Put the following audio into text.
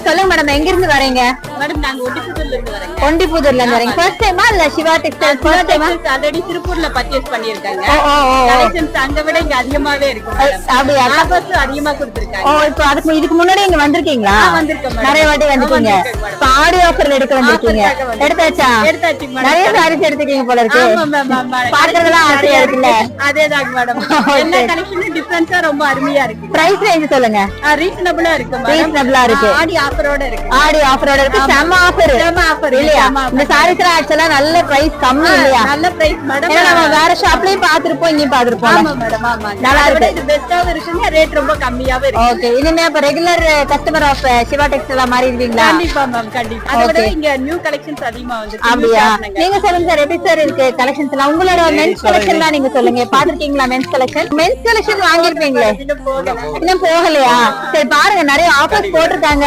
சொல்லுங்க மேடம், எங்க இருந்து வரீங்க? மேடம் நாங்க ஒண்டிப்புதூர்ல இருந்து வரேங்க. ஒண்டிப்புதூர்ல இருந்து வரீங்க. ஃபர்ஸ்ட் டைமா இல்ல சிவா டெக்ஸ்டைல்ஸ் ஃபர்ஸ்ட் டைமா? ஆல்ரெடி திருப்பூர்ல பர்ச்சேஸ் பண்ணிருக்காங்க. ஓ கலெக்ஷன்ஸ் அங்க விட இங்க அதிகமாவே இருக்கு. அப்படியா? ஆஃபர்ஸ் அதிகமா கொடுத்திருக்காங்க. ஓ, இப்போ இதுக்கு முன்னாடி இங்க வந்திருக்கீங்களா? வந்திருக்கேன் மேடம். நிறைய வாட்டி வந்திருக்கீங்க. இப்போ ஆடி ஆஃபர்ல எடுக்க வந்திருக்கீங்க. எடுத்தாச்சா? எடுத்தாச்சு மேடம். நிறைய சாரீஸ் எடுத்துக்கீங்க போல இருக்கு. ஆமா மேம், ஆமா. பாக்குறதெல்லாம் ஆசையா இருக்குல்ல? அதேதாங்க மேடம். எல்லா கலெக்ஷனும் டிஃபரன்ஸா ரொம்ப அருமையா இருக்கு. பிரைஸ் ரேஞ்ச் சொல்லுங்க. ரீசனபிளா இருக்கு மேடம். ரீசனபிளா இருக்கு. ஆடி ஆஃபரோட இருக்கு. ஆடி ஆஃபரோட இருக்கு. செம ஆஃபர். செம ஆஃபர் இல்லையா? இந்த சாரீஸ் எல்லாம் ஆக்சுவலா நல்ல பிரைஸ் கம்மி இல்லையா? நல்ல பிரைஸ் மேடம். ஏன்னா நம்ம வேற ஷாப்லயும் பாத்துருப்போம், இங்கேயும் பாத்துருப்போம். ஆமா மேடம், ஆமா. நல்லா இருக்கு. இது பெஸ்டாவும் இருக்குங்க, ரேட் ரொம்ப கம்மியாவே இருக்கு. ஓகே, இனிமே அப்ப regular customer of Siva textile மாறிடுவீங்களா? கண்டிப்பா மேம், கண்டிப்பா. அதை விட இங்க நியூ கலெக்ஷன்ஸ் அதிகமா வந்து. அப்படியா? நீங்க சொல்லுங்க சார், எப்படி சார் இருக்கு கலெக்ஷன்ஸ் எல்லாம்? உங்களோட மென்ஸ் கலெக்ஷன் எல்லாம் நீங்க சொல்லுங்க. பாத்துருக்கீங்களா மென்ஸ் கலெக்ஷன்? மென்ஸ் கலெக்ஷன் வாங்கிருப்பீங்களே, இன்னும் போகலையா? சரி பாருங்க, நிறைய ஆஃபர்ஸ் போட்டிருக்காங்க.